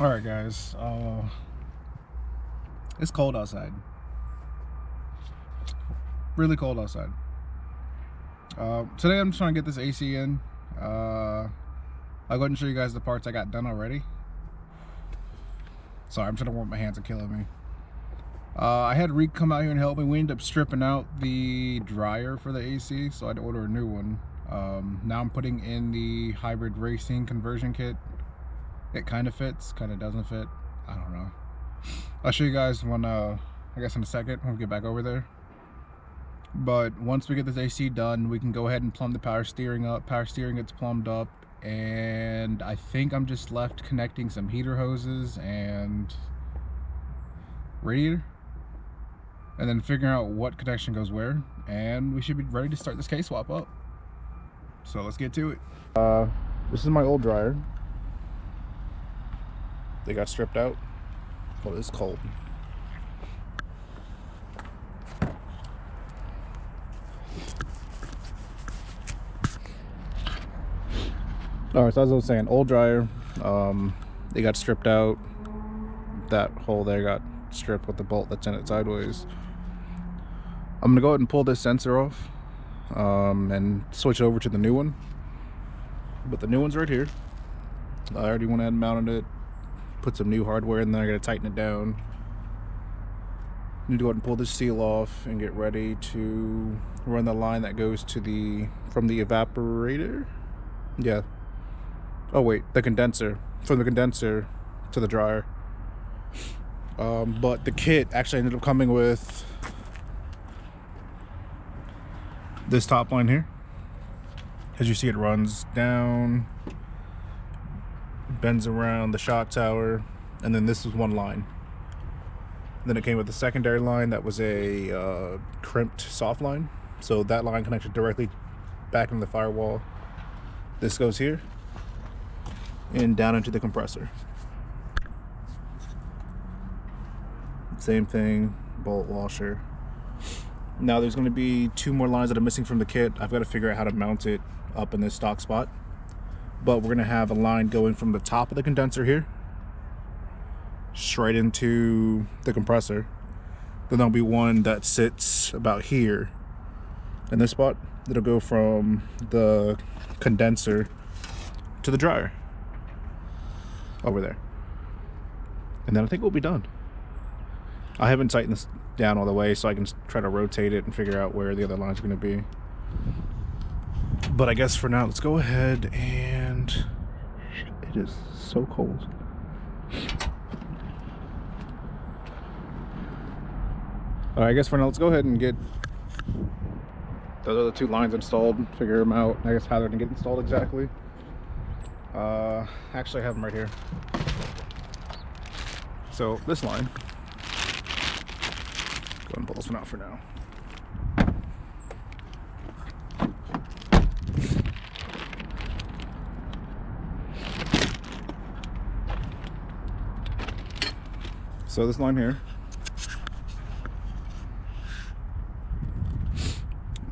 Alright guys, it's cold outside. Really cold outside. Today I'm just trying to get this AC in. I'll go ahead and show you guys the parts I got done already. Sorry, I'm trying to warm my hands are killing me. I had Reek come out here and help me. We ended up stripping out the dryer for the AC, so I had to order a new one. Now I'm putting in the hybrid racing conversion kit. It kind of fits, kind of doesn't fit. I don't know. I'll show you guys when, I guess in a second when we get back over there. But once we get this AC done, we can go ahead and plumb the power steering up. Power steering gets plumbed up, and I think I'm just left connecting some heater hoses and radiator, and then figuring out what connection goes where, and we should be ready to start this Kswap up. So let's get to it. This is my old dryer. They got stripped out. Well, it's cold. Alright, so as I was saying, old dryer, they got stripped out. That hole there got stripped with the bolt that's in it sideways. I'm gonna go ahead and pull this sensor off and switch it over to the new one. But the new one's right here. I already went ahead and mounted it, put some new hardware in there. I gotta tighten it down. Need to go ahead and pull this seal off and get ready to run the line that goes to from the evaporator. Yeah. Oh wait, the condenser. From the condenser to the dryer. But the kit actually ended up coming with this top line here. As you see, it runs down, bends around the shock tower, and then this was one line. Then it came with a secondary line that was a crimped soft line. So that line connected directly back into the firewall. This goes here and down into the compressor. Same thing, bolt washer. Now there's going to be two more lines that are missing from the kit. I've got to figure out how to mount it up in this stock spot. But we're going to have a line going from the top of the condenser here straight into the compressor. Then there'll be one that sits about here in this spot. It'll go from the condenser to the dryer over there. And then I think we'll be done. I haven't tightened this down all the way, so I can try to rotate it and figure out where the other lines are going to be. But I guess for now, let's go ahead and... It is so cold. Alright, I guess for now, let's go ahead and get those other two lines installed, figure them out, I guess how they're going to get installed exactly. Actually, I have them right here. So, this line. Go ahead and pull this one out for now. So this line here,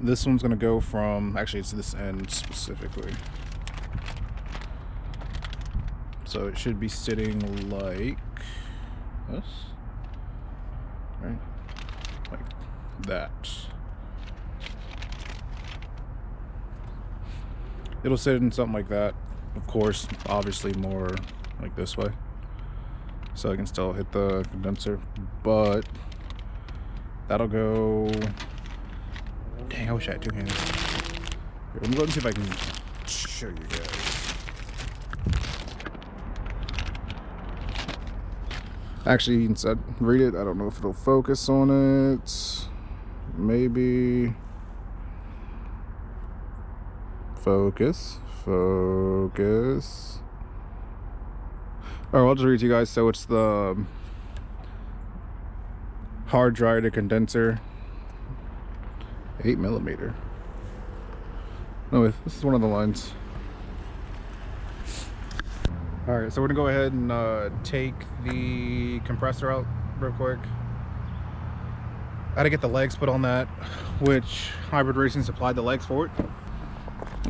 this one's gonna go from, actually it's this end specifically. So it should be sitting like this, right? Like that. It'll sit in something like that. Of course, obviously more like this way, so I can still hit the condenser, but that'll go... Dang, I wish I had two hands. Here, let me go and see if I can show you guys. Actually, instead, read it. I don't know if it'll focus on it. Maybe. Focus. Focus. Alright, I'll just read it to you guys. So it's the hard dryer to condenser. 8mm. No, wait, this is one of the lines. Alright, so we're gonna go ahead and take the compressor out real quick. I had to get the legs put on that, which Hybrid Racing supplied the legs for it.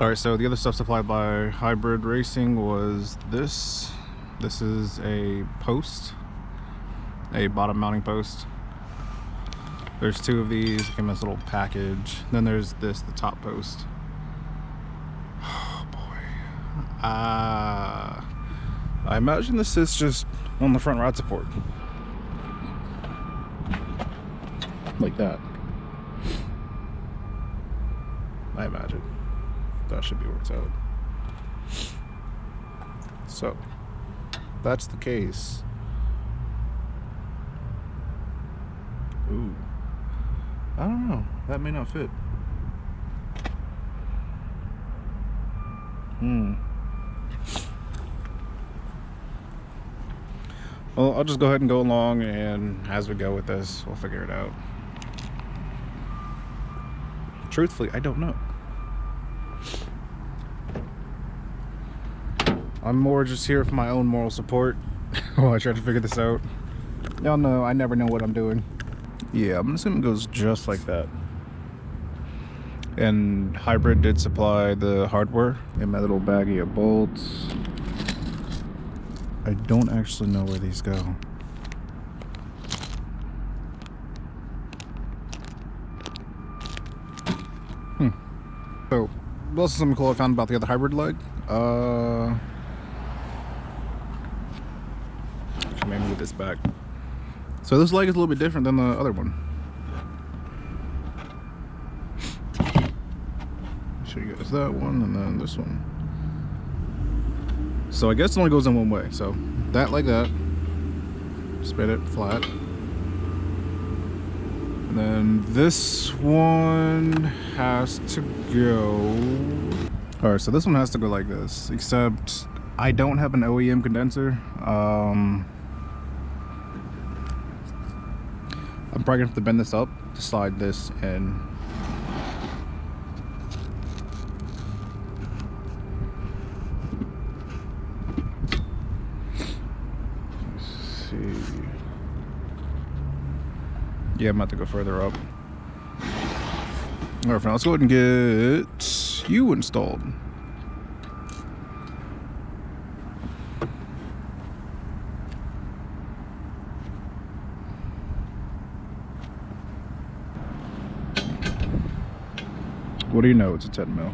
Alright, so the other stuff supplied by Hybrid Racing was this. This is a post, a bottom mounting post. There's 2 of these, it came in this little package. Then there's this, the top post. Oh boy. I imagine this is just on the front rod support. Like that. I imagine. That should be worked out. So, that's the case. Ooh. I don't know. That may not fit. Well, I'll just go ahead and go along, and as we go with this, we'll figure it out. Truthfully, I don't know. I'm more just here for my own moral support while I try to figure this out. Y'all know I never know what I'm doing. Yeah, I'm assuming it goes just like that. And Hybrid did supply the hardware in my little baggie of bolts. I don't actually know where these go. So, this is something cool I found about the other Hybrid leg. Maybe move this back. So this leg is a little bit different than the other one. Show you guys that one and then this one. So I guess it only goes in one way. So that like that. Spin it flat. And then this one has to go. Alright, so this one has to go like this. Except I don't have an OEM condenser. I'm probably gonna have to bend this up to slide this in. Let's see. Yeah, I'm about to go further up. Alright, for now, let's go ahead and get you installed. What do you know? It's a 10 mil.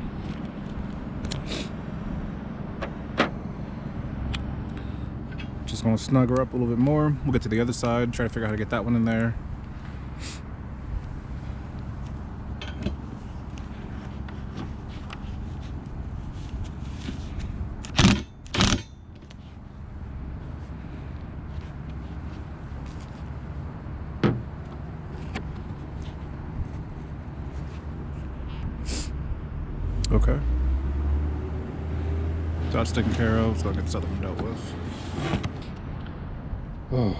Just gonna snug her up a little bit more. We'll get to the other side, try to figure out how to get that one in there. Okay. So that's taken care of. So I'll get this other one dealt with. Oh.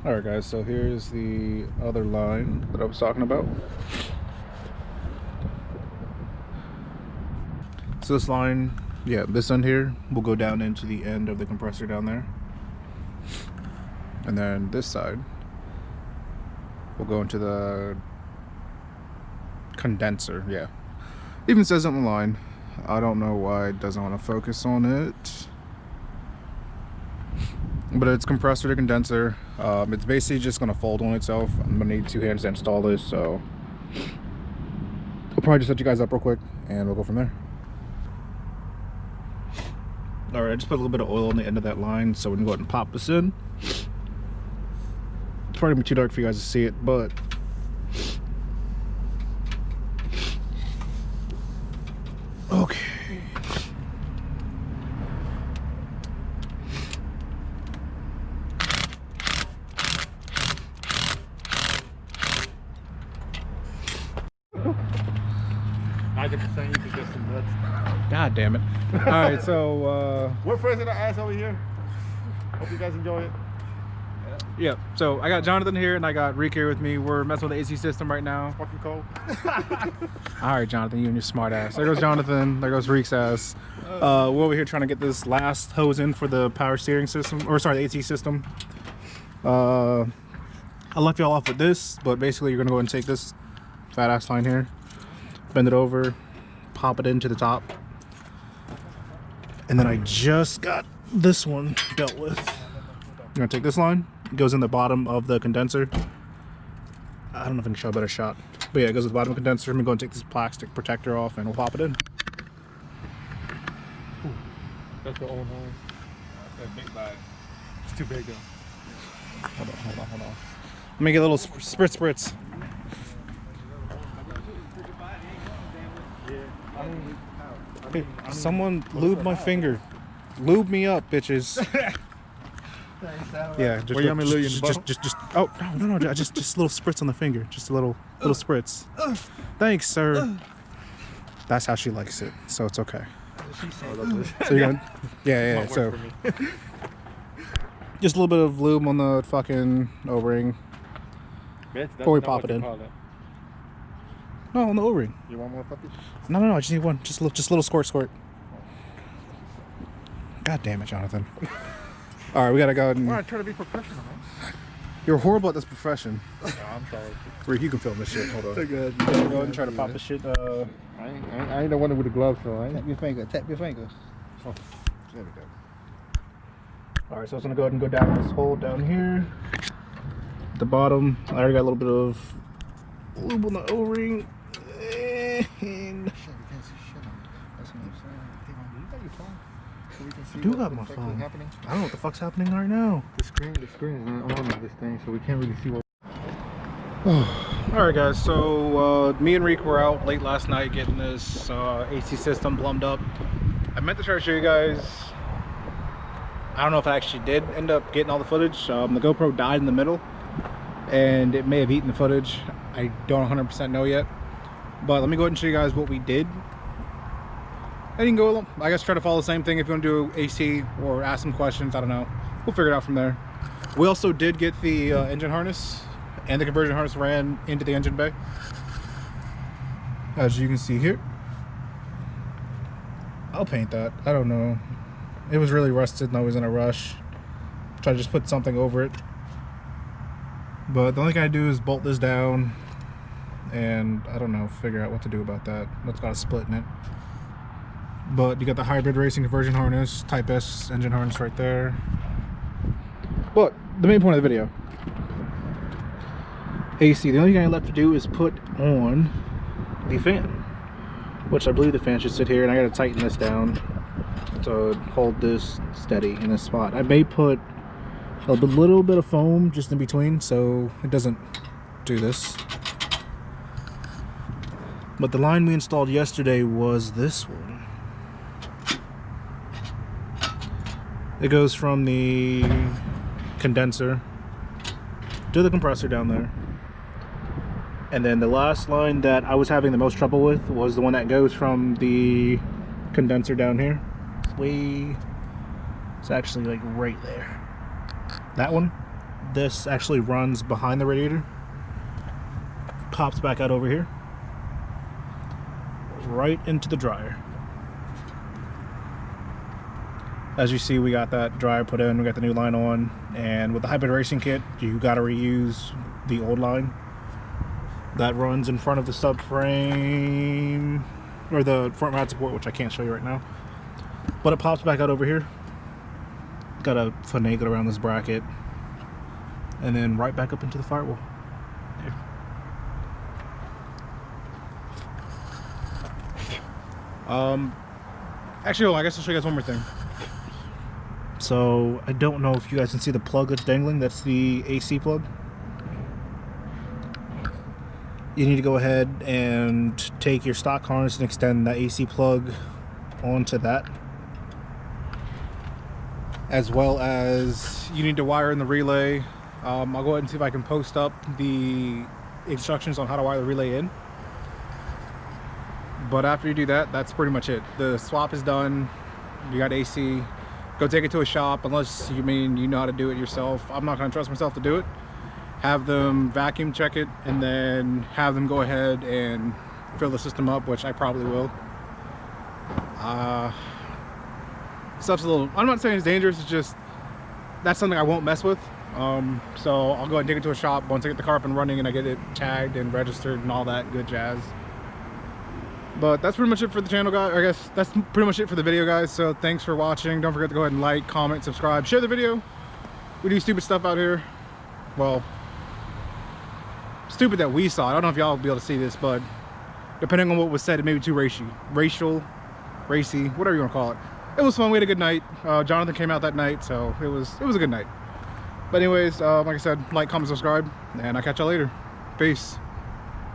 Alright guys, so here's the other line that I was talking about. So this line, yeah, this end here will go down into the end of the compressor down there. And then this side will go into the condenser, yeah. Even says it on the line. I don't know why it doesn't want to focus on it. But it's compressor to condenser. It's basically just going to fold on itself. I'm going to need 2 hands to install this, so I'll probably just set you guys up real quick and we'll go from there. Alright, I just put a little bit of oil on the end of that line, so we're going to go ahead and pop this in. It's probably going to be too dark for you guys to see it, but okay. God damn it. Alright, so we're friends in the ass over here. Hope you guys enjoy it. Yeah, so I got Jonathan here and I got Reek here with me. We're messing with the AC system right now. Fucking cold. Alright, Jonathan, you and your smart ass. There goes Jonathan, there goes Reek's ass. We're over here trying to get this last hose in for the power steering system, or sorry, the AC system. I left y'all off with this, but basically you're gonna go ahead and take this fat ass line here, bend it over, pop it into the top. And then I just got this one dealt with. I'm gonna take this line. It goes in the bottom of the condenser. I don't know if I can show a better shot, but yeah, it goes at the bottom of the condenser. I'm gonna go and take this plastic protector off, and we'll pop it in. Ooh, that's the old line. That's a big line. It's too big though. Hold on. Let me get a little spritz. Hey, someone lube my finger. Lube me up, bitches. Yeah, just oh no, just a little spritz on the finger, just a little spritz. Thanks, sir. That's how she likes it, so it's okay. So you're going, yeah. So just a little bit of lube on the fucking O-ring before we pop it in. No, on the O-ring. You want more puppies? No, I just need one. Just a little squirt. God damn it, Jonathan. All right, we gotta go and... Well, I try to be professional, man. You're horrible at this profession. No, I'm sorry. Rick, you can film this shit. Hold on. So good. Go ahead and try to pop this shit. I ain't the one with the gloves, so I ain't. Tap your fingers. Oh, there we go. All right, so it's gonna go ahead and go down this hole down here. At the bottom, I already got a little bit of lube on the O-ring. And I do got my phone. I don't know what the fuck's happening right now. The screen is not on this thing, so we can't really see what. Alright guys, so me and Reek were out late last night getting this AC system plumbed up. I meant to try to show you guys. I don't know if I actually did end up getting all the footage. The GoPro died in the middle and it may have eaten the footage. I don't 100% know yet. But let me go ahead and show you guys what we did. And you can go, I guess, try to follow the same thing if you want to do AC or ask some questions. I don't know. We'll figure it out from there. We also did get the engine harness, and the conversion harness ran into the engine bay. As you can see here. I'll paint that. I don't know. It was really rusted and I was in a rush. Try to just put something over it. But the only thing I do is bolt this down. And I don't know, figure out what to do about that. That's got a split in it. But you got the hybrid racing conversion harness, Type S engine harness right there. But the main point of the video, AC, the only thing I left to do is put on the fan, which I believe the fan should sit here, and I gotta tighten this down to hold this steady in this spot. I may put a little bit of foam just in between so it doesn't do this. But the line we installed yesterday was this one. It goes from the condenser to the compressor down there. And then the last line that I was having the most trouble with was the one that goes from the condenser down here. It's actually like right there. That one. This actually runs behind the radiator. Pops back out over here. Right into the dryer. As you see, we got that dryer put in, we got the new line on, and with the hybrid racing kit, you got to reuse the old line that runs in front of the subframe, or the front rod support, which I can't show you right now. But it pops back out over here. Got to finagle around this bracket, and then right back up into the firewall. There. Actually, I guess I'll show you guys one more thing. So I don't know if you guys can see the plug that's dangling. That's the AC plug. You need to go ahead and take your stock harness and extend the AC plug onto that, as well as you need to wire in the relay. I'll go ahead and see if I can post up the instructions on how to wire the relay in. But after you do that, that's pretty much it. The swap is done. You got AC. Go take it to a shop, unless you know how to do it yourself. I'm not going to trust myself to do it. Have them vacuum check it, and then have them go ahead and fill the system up, which I probably will. Stuff's a little, I'm not saying it's dangerous, it's just that's something I won't mess with. So I'll go ahead and take it to a shop once I get the car up and running and I get it tagged and registered and all that good jazz. But that's pretty much it for the channel, guys. I guess that's pretty much it for the video, guys. So thanks for watching. Don't forget to go ahead and like, comment, subscribe, share the video. We do stupid stuff out here. Well, stupid that we saw. I don't know if y'all will be able to see this, but depending on what was said, it may be too racy, whatever you want to call it. It was fun. We had a good night. Jonathan came out that night, so it was a good night. But anyways, like I said, like, comment, subscribe, and I'll catch y'all later. Peace.